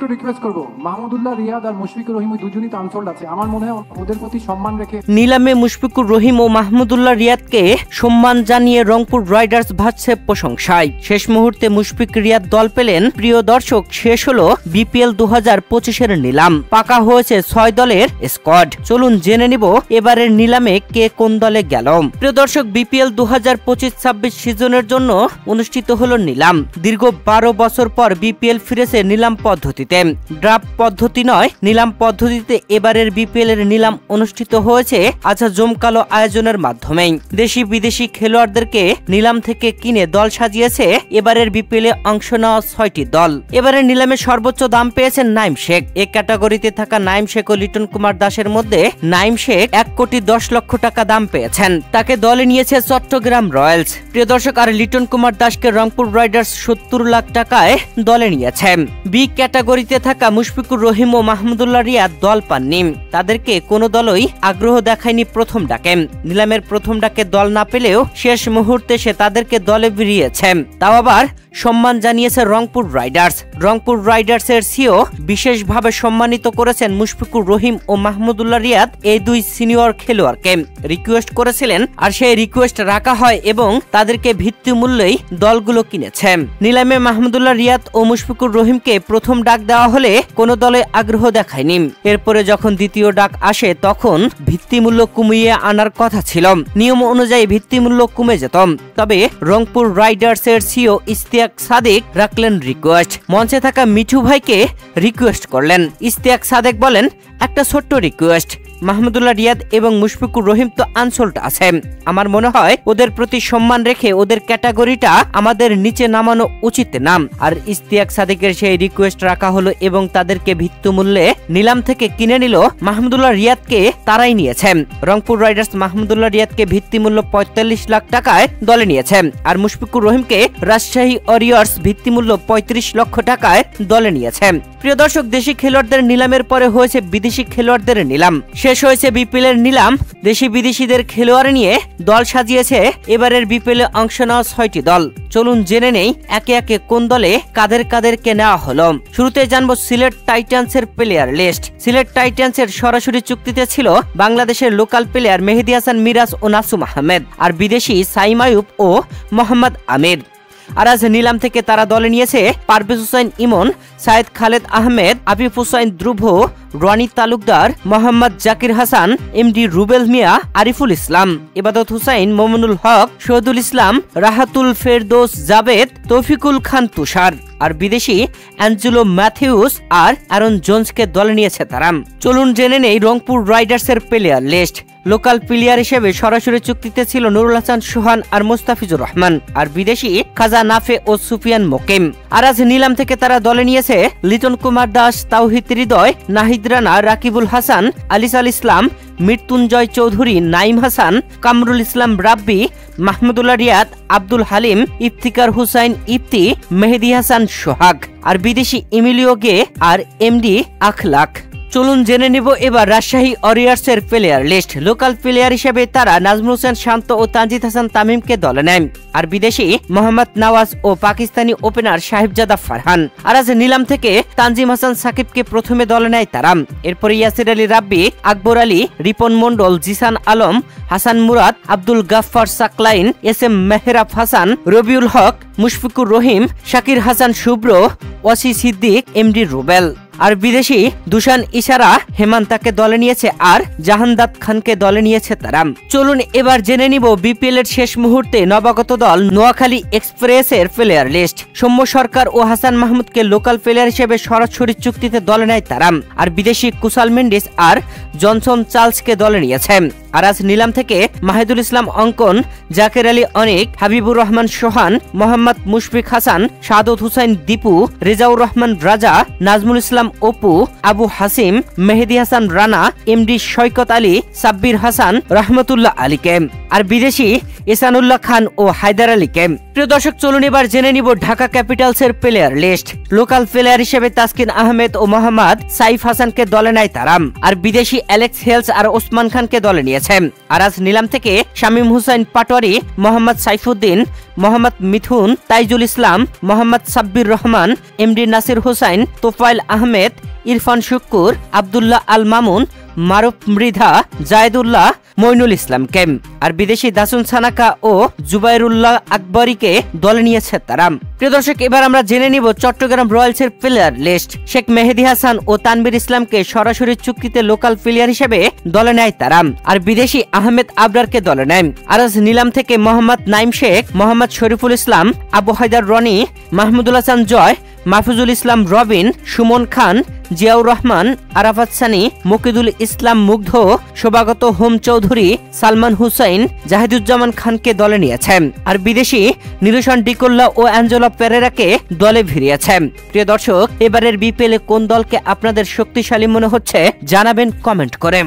একটু রিকোয়েস্ট করব, মাহমুদুল্লাহ রিয়াদ আর মুশফিকুর রহিম দুজনই তো আনসোল্ড আছে, আমার মনে হয় ওদের প্রতি সম্মান রেখে নিলামে মুশফিকুর রহিম ও মাহমুদুল্লাহ রিয়াদকে সম্মান জানিয়ে রংপুর রাইডার্স ভাসছে প্রশংসায়। শেষ মুহূর্তে মুশফিক রিয়াদ দল পেলেন। প্রিয় দর্শক, শেষ হলো বিপিএল 2025-এর নিলাম। পাকা হয়েছে 6 দলের স্কোয়াড। চলুন জেনে নিব এবারের নিলামে কে কোন দলে গেল। প্রিয় দর্শক, বিপিএল 2025-26 সিজনের জন্য অনুষ্ঠিত হলো নিলাম। দীর্ঘ 12 বছর পর বিপিএল ফিরেছে নিলাম পদ্ধতিতে। ড্রাফট পদ্ধতি নয়, নিলাম পদ্ধতিতে এবারের বিপিএল এর নিলাম অনুষ্ঠিত হয়েছে জমকালো আয়োজনের মাধ্যমে। দেশি বিদেশি খেলোয়াড়দেরকে নিলাম থেকে কিনে দল সাজিয়েছে এবারের বিপিএল এ অংশ নেওয়া 6টি দল। এবারের নিলামে সর্বোচ্চ দাম পেয়েছেন নাইম শেখ। এই ক্যাটাগরিতে থাকা নাইম শেখ ও লিটন কুমার দাসের মধ্যে নাইম শেখ 1,10,00,000 টাকা দাম পেয়েছেন। তাকে দলে নিয়েছে চট্টগ্রাম রয়্যালস। প্রিয় দর্শক, আর লিটন কুমার দাসকে রংপুর রাইডার্স 70 লাখ টাকায় দলে নিয়েছে। বি ক্যাটাগরিতে থাকা মুশফিকুর রহিম ও মাহমুদুল্লাহ রিয়াদ দল পাননি। তাদেরকে কোনো দলই আগ্রহ দেখায়নি প্রথম ডাকে। নিলামের প্রথম ডাকে দল না পেলেও শেষ মুহূর্তে সে তাদেরকে দলে ভিড়িয়েছে। তাও আবার সম্মান জানিয়েছে রংপুর রাইডার্স। রংপুর রাইডার্সের সিও বিশেষভাবে সম্মানিত করেছেন মুশফিকুর রহিম ও মাহমুদুল্লাহ রিয়াদ এই দুই সিনিয়র খেলোয়াড়কে। রিকোয়েস্ট করেছিলেন আর সেই রিকোয়েস্ট রাখা হয় এবং তাদেরকে ভিত্তি মূল্যেই দলগুলো কিনেছে। নিলামে মাহমুদুল্লাহ রিয়াদ ও মুশফিকুর রহিমকে প্রথম ডাক দেওয়া হলে কোনো দলে আগ্রহ দেখায়নি। এরপরে যখন দ্বিতীয় ডাক আসে তখন ভিত্তিমূল্য কমিয়ে আনার কথা ছিল। নিয়ম অনুযায়ী ভিত্তিমূল্য কমে যেত। তবে রংপুর রাইডার্সের সিও ইশতিয়াক সাদেক রাখলেন রিকোয়েস্ট। মঞ্চে থাকা মিঠু ভাইকে রিকোয়েস্ট করলেন। ইশতিয়াক সাদেক বলেন, একটা ছোট্ট রিকোয়েস্ট, মাহমুদুল্লাহ রিয়াদ এবং মুশফিকুর রহিম তো আনসোল্ড আছে। আমার মনে হয় ওদের প্রতি সম্মান রেখে ওদের ক্যাটাগরিটা আমাদের নিচে নামানো উচিত না। আর ইশতিয়াক সাদেকের সেই রিকোয়েস্ট রাখা হলো এবং তাদেরকে ভিত্তিমূল্যে নিলাম থেকে কিনে নিল। মাহমুদুল্লাহ রিয়াদকে তারাই নিয়েছে। রংপুর রাইডার্স মাহমুদুল্লাহ রিয়াদকে ভিত্তিমূল্য 45 লাখ টাকায় দলে নিয়েছে। আর মুশফিকুর রহিমকে রাজশাহী ওয়ারিয়র্স ভিত্তিমূল্য 35 লক্ষ টাকায় দলে নিয়েছে। প্রিয় দর্শক, দেশি খেলোয়াড়দের নিলামের পরে হয়েছে বিদেশি খেলোয়াড়দের নিলাম। শেষ হয়েছে বিপিএল এর নিলাম। দেশি বিদেশিদের খেলোয়াড় নিয়ে দল সাজিয়েছে এবারের বিপিএল এ অংশ নেওয়া 6টি দল। চলুন জেনে নেই একে একে কোন দলে কাদেরকে নেওয়া হলো। শুরুতে জানবো সিলেট টাইটান্সের প্লেয়ার লিস্ট। সিলেট টাইটান্সের সরাসরি চুক্তিতে ছিল বাংলাদেশের লোকাল প্লেয়ার মেহেদী হাসান মিরাজ ও নাসুম আহমেদ, আর বিদেশি সাইম আইয়ুব ও মোহাম্মদ আমির। আর আজ নিলাম থেকে তারা দলে নিয়েছে পারভেজ হোসেন ইমন, সাইদ খালেদ আহমেদ, আফিফ হোসেন ধ্রুব, রনি তালুকদার, মোহাম্মদ জাকির হাসান, এমডি রুবেল মিয়া, আরিফুল ইসলাম, ইবাদত হুসাইন, মোমিনুল হক, শহীদুল ইসলাম, রাহাতুল ফেরদৌস জাবেদ, তৌফিকুল খান তুষার। আর বিদেশি অ্যাঞ্জেলো ম্যাথিউস আর অ্যারন জোন্সকে দলে নিয়েছে তারা। চলুন জেনে নেই রংপুর রাইডার্সের প্লেয়ার লিস্ট। লোকাল প্লেয়ার হিসেবে সরাসরি চুক্তিতে ছিল নুরুল হাসান সোহান আর মুস্তাফিজুর রহমান, আর বিদেশি খাজা নাফে ও সুফিয়ান মোকিম। আর আজ নিলাম থেকে তারা দলে নিয়েছে লিটন কুমার দাস, তাওহিদ হৃদয়, নাহিদ রানা, রাকিবুল হাসান, আলিসাল ইসলাম, মৃত্যুঞ্জয় চৌধুরী, নাইম হাসান, কামরুল ইসলাম রাব্বি, মাহমুদুল্লাহ রিয়াদ, আব্দুল হালিম, ইফতিকার হুসাইন ইফতি, মেহেদী হাসান সোহাগ। আর বিদেশি ইমিলিও গে আর এমডি আখলাক। চলুন জেনে নিব এবার রাজশাহী ওয়ারিয়র্সের প্লেয়ার লিস্ট। লোকাল প্লেয়ার হিসেবে তারা নাজমুল হোসেন শান্ত ও তানজিদ হাসান তামিমকে দলে নেয়। আর বিদেশি মোহাম্মদ নওয়াজ ও পাকিস্তানি ওপেনার সাহেবজাদা ফারহান। আর আজ নিলাম থেকে তানজিম হাসান সাকিবকে প্রথমে দলে নেয় তারা। এরপরে ইয়াসির আলী রাব্বি, আকবর আলী, রিপন মন্ডল, জিসান আলম, হাসান মুরাদ, আব্দুল গাফফার সাকলাইন, এস এম মেহরাব হাসান, রবিউল হক, মুশফিকুর রহিম, শাকির হাসান শুভ্র, ওয়াসি সিদ্দিক, এমডি রুবেল। আর বিদেশি দুশান ইশারা হেমান্তাকে দলে নিয়েছে আর জাহানদাদ খানকে দলে নিয়েছে তারা। চলুন এবার জেনে নিব বিপিএল এর শেষ মুহূর্তে নবাগত দল নোয়াখালী এক্সপ্রেসের প্লেয়ার লিস্ট। সৌম্য সরকার ও হাসান মাহমুদকে লোকাল প্লেয়ার হিসেবে সরাসরি চুক্তিতে দলে নেয় তারা। আর বিদেশি কুশাল মেন্ডিস আর জনসন চার্লসকে দলে নিয়েছে। আর আজ নিলাম থেকে মাহিদুল ইসলাম অঙ্কন, জাকের আলী অনিক, হাবিবুর রহমান সোহান, মোহাম্মদ মুশফিক হাসান, সাদত হুসাইন দীপু, রেজাউর রহমান রাজা, নাজমুল ইসলাম অপু, আবু হাসিম, মেহেদী হাসান রানা, এমডি শওকত আলী, সাব্বির হাসান, রহমতুল্লাহ আলীকে, আর বিদেশি ইসানুল্লাহ খান ও হায়দার আলীকে। প্রিয় দর্শক, চলুন এবার জেনে নিব ঢাকা ক্যাপিটালসের প্লেয়ার লিস্ট। লোকাল প্লেয়ার হিসেবে তাসকিন আহমেদ ও মোহাম্মদ সাইফ হাসানকে দলে নেয় তারা, আর বিদেশি অ্যালেক্স হেলস আর ওসমান খানকে দলে নিয়েছে। আর আজ নিলাম থেকে শামীম হুসাইন পাটোয়ারি, মোহাম্মদ সাইফুদ্দিন, মোহাম্মদ মিথুন, তাইজুল ইসলাম, মোহাম্মদ সাব্বির রহমান, এমডি নাসির হোসাইন, তোফাইল আহমেদ, ইরফান শুক্কুর, আব্দুল্লাহ আল মামুন, মারুফ মৃধা, জায়েদুল্লাহ, মইনুল ইসলামকে, আর বিদেশি দাসুন সানাকা ও জুবাইরুল্লাহ আকবরীকে দলে নিয়েছে তারা। প্রিয় দর্শক, এবার আমরা জেনে নিব চট্টগ্রাম রয়্যালসের প্লেয়ার লিস্ট। শেখ মেহেদী হাসান ও তানভীর ইসলামকে সরাসরি চুক্তিতে লোকাল প্লেয়ার হিসেবে দলে নেয় তারা, আর বিদেশি আহমেদ আবরারকে দলে নেয়। আর আজ নিলাম থেকে মোহাম্মদ নাইম শেখ, মোহাম্মদ শরীফুল ইসলাম, আবু হায়দার রনি, মাহমুদুল হাসান জয়, মাহফুজুল ইসলাম রবিন, সুমন খান, জিয়াউর রহমান, আরাফাত সানি, মুকিদুল ইসলাম মুগ্ধ, শোভাগত হোম চৌধুরী, সালমান হুসাইন, জাহিদুজ্জামান খানকে দলে নিয়েছে, আর বিদেশি নিরুশন ডিকোল্লা ও অ্যাঞ্জেলো পেরেরাকে দলে ভিড়িয়েছে। প্রিয় দর্শক, এবারের বিপিএলে কোন দলকে আপনাদের শক্তিশালী মনে হচ্ছে জানাবেন কমেন্ট করে।